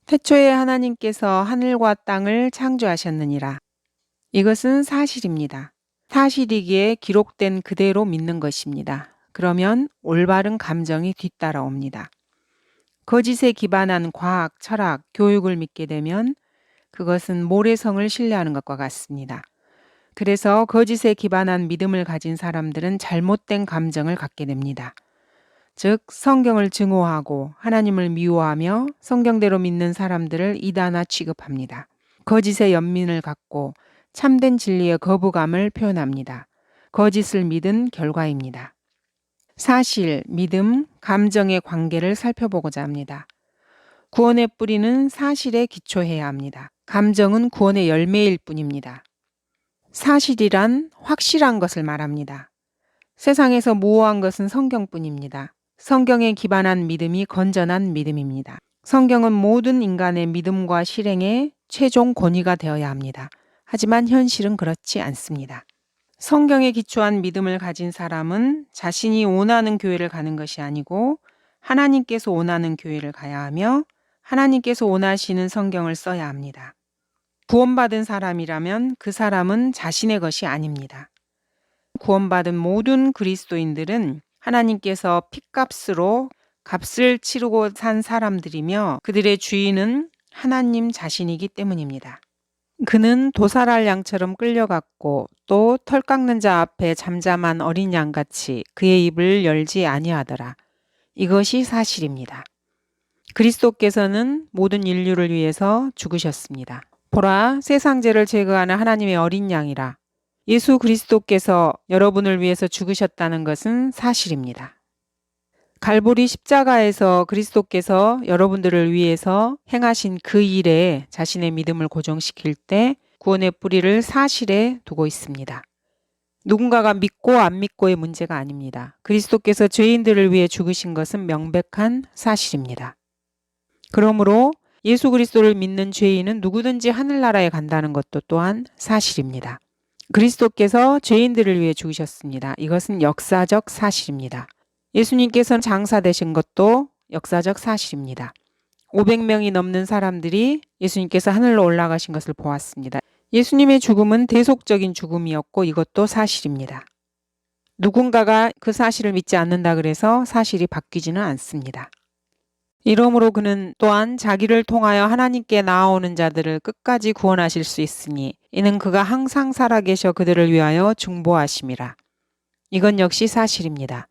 태초에 하나님께서 하늘과 땅을 창조하셨느니라. 이것은 사실입니다. 사실이기에 기록된 그대로 믿는 것입니다. 그러면 올바른 감정이 뒤따라옵니다. 거짓에 기반한 과학, 철학, 교육을 믿게 되면 그것은 모래성을 신뢰하는 것과 같습니다. 그래서 거짓에 기반한 믿음을 가진 사람들은 잘못된 감정을 갖게 됩니다. 즉 성경을 증오하고 하나님을 미워하며 성경대로 믿는 사람들을 이단화 취급합니다. 거짓의 연민을 갖고 참된 진리의 거부감을 표현합니다. 거짓을 믿은 결과입니다. 사실, 믿음, 감정의 관계를 살펴보고자 합니다. 구원의 뿌리는 사실에 기초해야 합니다. 감정은 구원의 열매일 뿐입니다. 사실이란 확실한 것을 말합니다. 세상에서 모호한 것은 성경뿐입니다. 성경에 기반한 믿음이 건전한 믿음입니다. 성경은 모든 인간의 믿음과 실행의 최종 권위가 되어야 합니다. 하지만 현실은 그렇지 않습니다. 성경에 기초한 믿음을 가진 사람은 자신이 원하는 교회를 가는 것이 아니고 하나님께서 원하는 교회를 가야 하며 하나님께서 원하시는 성경을 써야 합니다. 구원받은 사람이라면 그 사람은 자신의 것이 아닙니다. 구원받은 모든 그리스도인들은 하나님께서 핏값으로 값을 치르고 산 사람들이며 그들의 주인은 하나님 자신이기 때문입니다. 그는 도살할 양처럼 끌려갔고 또 털 깎는 자 앞에 잠잠한 어린 양같이 그의 입을 열지 아니하더라. 이것이 사실입니다. 그리스도께서는 모든 인류를 위해서 죽으셨습니다. 보라, 세상 죄를 제거하는 하나님의 어린 양이라. 예수 그리스도께서 여러분을 위해서 죽으셨다는 것은 사실입니다. 갈보리 십자가에서 그리스도께서 여러분들을 위해서 행하신 그 일에 자신의 믿음을 고정시킬 때 구원의 뿌리를 사실에 두고 있습니다. 누군가가 믿고 안 믿고의 문제가 아닙니다. 그리스도께서 죄인들을 위해 죽으신 것은 명백한 사실입니다. 그러므로 예수 그리스도를 믿는 죄인은 누구든지 하늘나라에 간다는 것도 또한 사실입니다. 그리스도께서 죄인들을 위해 죽으셨습니다. 이것은 역사적 사실입니다. 예수님께서는 장사되신 것도 역사적 사실입니다. 500명이 넘는 사람들이 예수님께서 하늘로 올라가신 것을 보았습니다. 예수님의 죽음은 대속적인 죽음이었고 이것도 사실입니다. 누군가가 그 사실을 믿지 않는다 그래서 사실이 바뀌지는 않습니다. 이러므로 그는 또한 자기를 통하여 하나님께 나아오는 자들을 끝까지 구원하실 수 있으니 이는 그가 항상 살아계셔 그들을 위하여 중보하심이라. 이건 역시 사실입니다.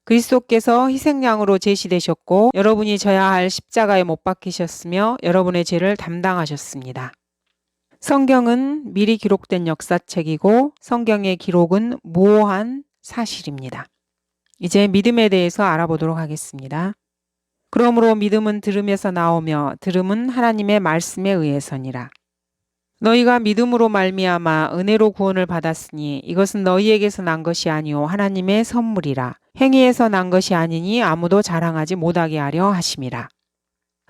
그리스도께서 희생양으로 제시되셨고 여러분이 져야 할 십자가에 못 박히셨으며 여러분의 죄를 담당하셨습니다. 성경은 미리 기록된 역사책이고 성경의 기록은 모호한 사실입니다. 이제 믿음에 대해서 알아보도록 하겠습니다. 그러므로 믿음은 들음에서 나오며 들음은 하나님의 말씀에 의해서니라. 너희가 믿음으로 말미암아 은혜로 구원을 받았으니 이것은 너희에게서 난 것이 아니오 하나님의 선물이라. 행위에서 난 것이 아니니 아무도 자랑하지 못하게 하려 하심이라.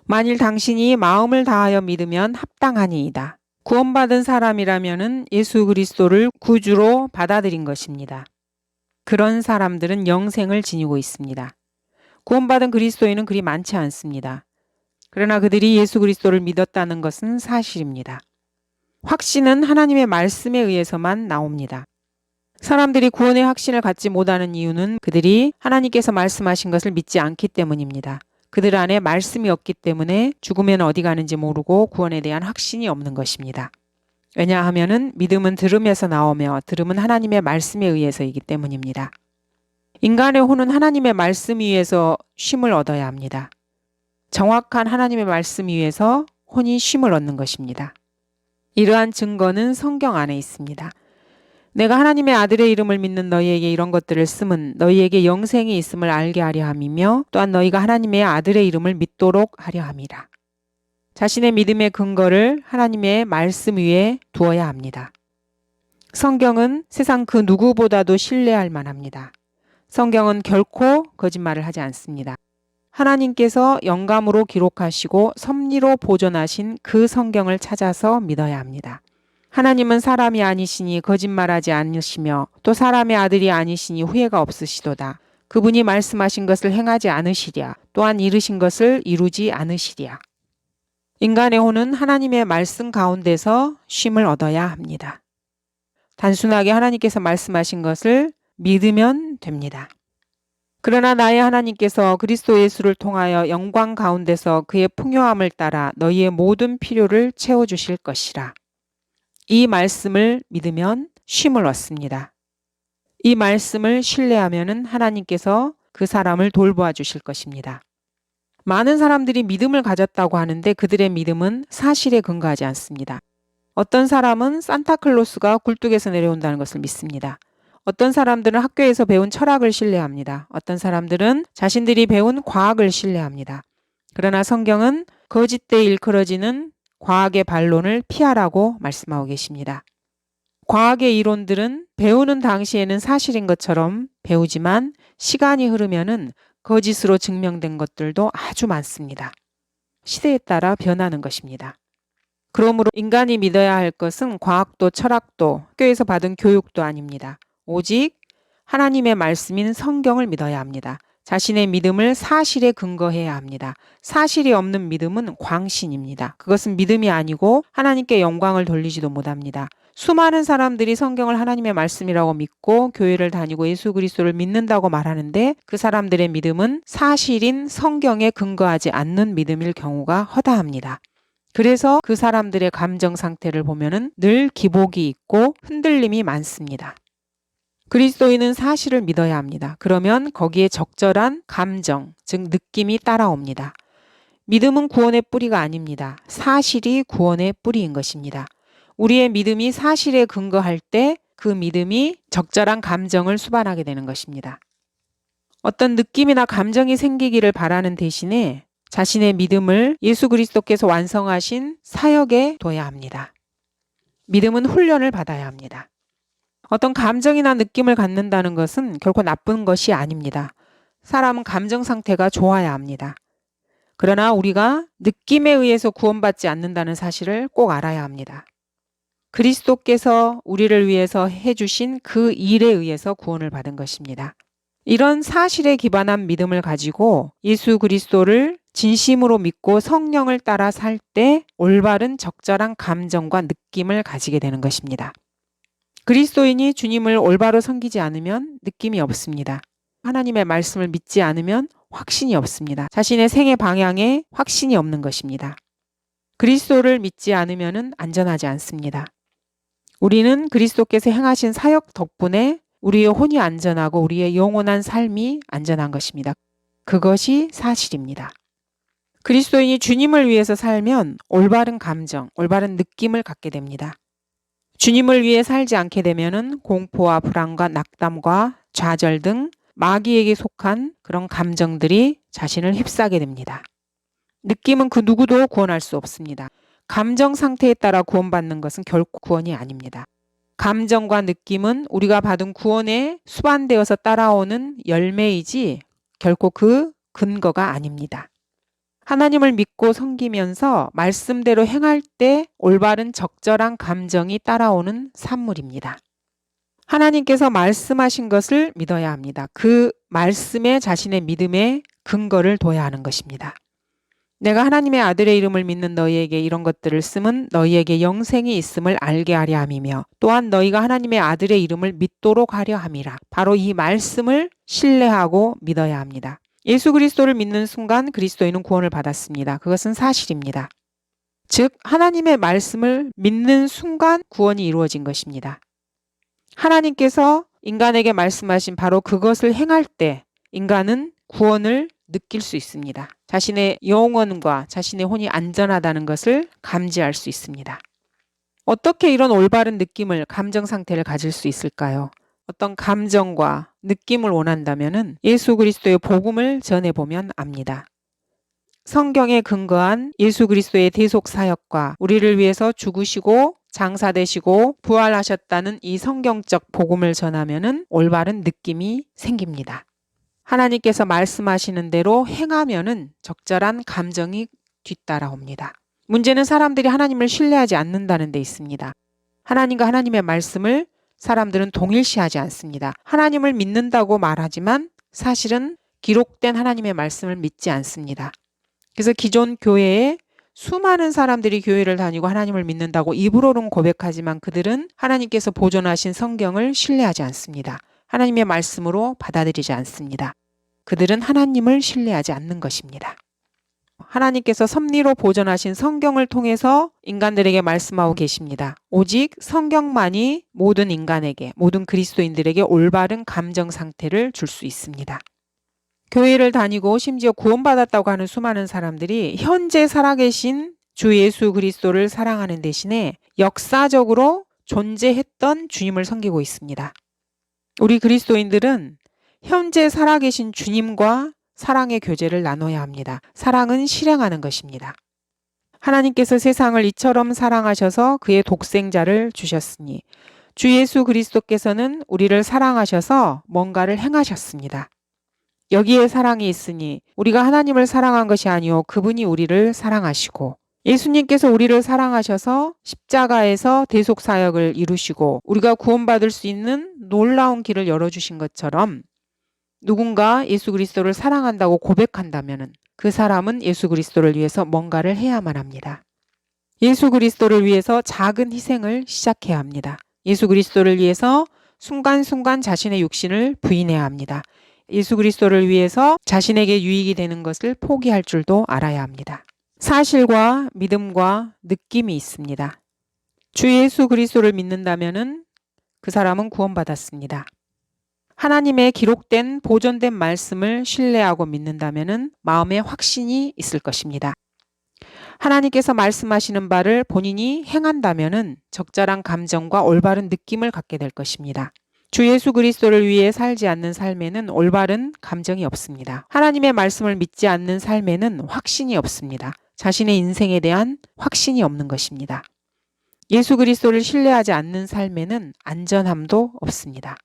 만일 당신이 마음을 다하여 믿으면 합당하니이다. 구원받은 사람이라면은 예수 그리스도를 구주로 받아들인 것입니다. 그런 사람들은 영생을 지니고 있습니다. 구원받은 그리스도인은 그리 많지 않습니다. 그러나 그들이 예수 그리스도를 믿었다는 것은 사실입니다. 확신은 하나님의 말씀에 의해서만 나옵니다. 사람들이 구원의 확신을 갖지 못하는 이유는 그들이 하나님께서 말씀하신 것을 믿지 않기 때문입니다. 그들 안에 말씀이 없기 때문에 죽으면 어디 가는지 모르고 구원에 대한 확신이 없는 것입니다. 왜냐하면 믿음은 들음에서 나오며 들음은 하나님의 말씀에 의해서이기 때문입니다. 인간의 혼은 하나님의 말씀 위에서 쉼을 얻어야 합니다. 정확한 하나님의 말씀 위에서 혼이 쉼을 얻는 것입니다. 이러한 증거는 성경 안에 있습니다. 내가 하나님의 아들의 이름을 믿는 너희에게 이런 것들을 쓰면 너희에게 영생이 있음을 알게 하려 함이며 또한 너희가 하나님의 아들의 이름을 믿도록 하려 함이라. 자신의 믿음의 근거를 하나님의 말씀 위에 두어야 합니다. 성경은 세상 그 누구보다도 신뢰할 만합니다. 성경은 결코 거짓말을 하지 않습니다. 하나님께서 영감으로 기록하시고 섭리로 보존하신 그 성경을 찾아서 믿어야 합니다. 하나님은 사람이 아니시니 거짓말하지 않으시며 또 사람의 아들이 아니시니 후회가 없으시도다. 그분이 말씀하신 것을 행하지 않으시랴. 또한 이루신 것을 이루지 않으시랴. 인간의 혼은 하나님의 말씀 가운데서 쉼을 얻어야 합니다. 단순하게 하나님께서 말씀하신 것을 믿으면 됩니다. 그러나 나의 하나님께서 그리스도 예수를 통하여 영광 가운데서 그의 풍요함을 따라 너희의 모든 필요를 채워주실 것이라. 이 말씀을 믿으면 쉼을 얻습니다. 이 말씀을 신뢰하면 하나님께서 그 사람을 돌보아 주실 것입니다. 많은 사람들이 믿음을 가졌다고 하는데 그들의 믿음은 사실에 근거하지 않습니다. 어떤 사람은 산타클로스가 굴뚝에서 내려온다는 것을 믿습니다. 어떤 사람들은 학교에서 배운 철학을 신뢰합니다. 어떤 사람들은 자신들이 배운 과학을 신뢰합니다. 그러나 성경은 거짓되이 일컬어지는 과학의 반론을 피하라고 말씀하고 계십니다. 과학의 이론들은 배우는 당시에는 사실인 것처럼 배우지만 시간이 흐르면은 거짓으로 증명된 것들도 아주 많습니다. 시대에 따라 변하는 것입니다. 그러므로 인간이 믿어야 할 것은 과학도 철학도 학교에서 받은 교육도 아닙니다. 오직 하나님의 말씀인 성경을 믿어야 합니다. 자신의 믿음을 사실에 근거해야 합니다. 사실이 없는 믿음은 광신입니다. 그것은 믿음이 아니고 하나님께 영광을 돌리지도 못합니다. 수많은 사람들이 성경을 하나님의 말씀이라고 믿고 교회를 다니고 예수 그리스도를 믿는다고 말하는데 그 사람들의 믿음은 사실인 성경에 근거하지 않는 믿음일 경우가 허다합니다. 그래서 그 사람들의 감정 상태를 보면은 늘 기복이 있고 흔들림이 많습니다. 그리스도인은 사실을 믿어야 합니다. 그러면 거기에 적절한 감정, 즉 느낌이 따라옵니다. 믿음은 구원의 뿌리가 아닙니다. 사실이 구원의 뿌리인 것입니다. 우리의 믿음이 사실에 근거할 때 그 믿음이 적절한 감정을 수반하게 되는 것입니다. 어떤 느낌이나 감정이 생기기를 바라는 대신에 자신의 믿음을 예수 그리스도께서 완성하신 사역에 둬야 합니다. 믿음은 훈련을 받아야 합니다. 어떤 감정이나 느낌을 갖는다는 것은 결코 나쁜 것이 아닙니다. 사람은 감정 상태가 좋아야 합니다. 그러나 우리가 느낌에 의해서 구원받지 않는다는 사실을 꼭 알아야 합니다. 그리스도께서 우리를 위해서 해주신 그 일에 의해서 구원을 받은 것입니다. 이런 사실에 기반한 믿음을 가지고 예수 그리스도를 진심으로 믿고 성령을 따라 살 때 올바른 적절한 감정과 느낌을 가지게 되는 것입니다. 그리스도인이 주님을 올바로 섬기지 않으면 느낌이 없습니다. 하나님의 말씀을 믿지 않으면 확신이 없습니다. 자신의 생애 방향에 확신이 없는 것입니다. 그리스도를 믿지 않으면 안전하지 않습니다. 우리는 그리스도께서 행하신 사역 덕분에 우리의 혼이 안전하고 우리의 영원한 삶이 안전한 것입니다. 그것이 사실입니다. 그리스도인이 주님을 위해서 살면 올바른 감정, 올바른 느낌을 갖게 됩니다. 주님을 위해 살지 않게 되면 공포와 불안과 낙담과 좌절 등 마귀에게 속한 그런 감정들이 자신을 휩싸게 됩니다. 느낌은 그 누구도 구원할 수 없습니다. 감정 상태에 따라 구원받는 것은 결코 구원이 아닙니다. 감정과 느낌은 우리가 받은 구원에 수반되어서 따라오는 열매이지 결코 그 근거가 아닙니다. 하나님을 믿고 섬기면서 말씀대로 행할 때 올바른 적절한 감정이 따라오는 산물입니다. 하나님께서 말씀하신 것을 믿어야 합니다. 그 말씀에 자신의 믿음의 근거를 둬야 하는 것입니다. 내가 하나님의 아들의 이름을 믿는 너희에게 이런 것들을 쓰면 너희에게 영생이 있음을 알게 하려 함이며 또한 너희가 하나님의 아들의 이름을 믿도록 하려 함이라. 바로 이 말씀을 신뢰하고 믿어야 합니다. 예수 그리스도를 믿는 순간 그리스도인은 구원을 받았습니다. 그것은 사실입니다. 즉 하나님의 말씀을 믿는 순간 구원이 이루어진 것입니다. 하나님께서 인간에게 말씀하신 바로 그것을 행할 때 인간은 구원을 느낄 수 있습니다. 자신의 영혼과 자신의 혼이 안전하다는 것을 감지할 수 있습니다. 어떻게 이런 올바른 느낌을, 감정 상태를 가질 수 있을까요? 어떤 감정과 느낌을 원한다면 예수 그리스도의 복음을 전해보면 압니다. 성경에 근거한 예수 그리스도의 대속 사역과 우리를 위해서 죽으시고 장사되시고 부활하셨다는 이 성경적 복음을 전하면 올바른 느낌이 생깁니다. 하나님께서 말씀하시는 대로 행하면은 적절한 감정이 뒤따라옵니다. 문제는 사람들이 하나님을 신뢰하지 않는다는 데 있습니다. 하나님과 하나님의 말씀을 사람들은 동일시하지 않습니다. 하나님을 믿는다고 말하지만 사실은 기록된 하나님의 말씀을 믿지 않습니다. 그래서 기존 교회에 수많은 사람들이 교회를 다니고 하나님을 믿는다고 입으로는 고백하지만 그들은 하나님께서 보존하신 성경을 신뢰하지 않습니다. 하나님의 말씀으로 받아들이지 않습니다. 그들은 하나님을 신뢰하지 않는 것입니다. 하나님께서 섭리로 보존하신 성경을 통해서 인간들에게 말씀하고 계십니다. 오직 성경만이 모든 인간에게, 모든 그리스도인들에게 올바른 감정 상태를 줄 수 있습니다. 교회를 다니고 심지어 구원받았다고 하는 수많은 사람들이 현재 살아계신 주 예수 그리스도를 사랑하는 대신에 역사적으로 존재했던 주님을 섬기고 있습니다. 우리 그리스도인들은 현재 살아계신 주님과 사랑의 교제를 나눠야 합니다. 사랑은 실행하는 것입니다. 하나님께서 세상을 이처럼 사랑하셔서 그의 독생자를 주셨으니 주 예수 그리스도께서는 우리를 사랑하셔서 뭔가를 행하셨습니다. 여기에 사랑이 있으니 우리가 하나님을 사랑한 것이 아니요 그분이 우리를 사랑하시고 예수님께서 우리를 사랑하셔서 십자가에서 대속사역을 이루시고 우리가 구원받을 수 있는 놀라운 길을 열어주신 것처럼 누군가 예수 그리스도를 사랑한다고 고백한다면 그 사람은 예수 그리스도를 위해서 뭔가를 해야만 합니다. 예수 그리스도를 위해서 작은 희생을 시작해야 합니다. 예수 그리스도를 위해서 순간순간 자신의 육신을 부인해야 합니다. 예수 그리스도를 위해서 자신에게 유익이 되는 것을 포기할 줄도 알아야 합니다. 사실과 믿음과 느낌이 있습니다. 주 예수 그리스도를 믿는다면 그 사람은 구원받았습니다. 하나님의 기록된 보존된 말씀을 신뢰하고 믿는다면 마음에 확신이 있을 것입니다. 하나님께서 말씀하시는 바를 본인이 행한다면 적절한 감정과 올바른 느낌을 갖게 될 것입니다. 주 예수 그리스도를 위해 살지 않는 삶에는 올바른 감정이 없습니다. 하나님의 말씀을 믿지 않는 삶에는 확신이 없습니다. 자신의 인생에 대한 확신이 없는 것입니다. 예수 그리스도를 신뢰하지 않는 삶에는 안전함도 없습니다.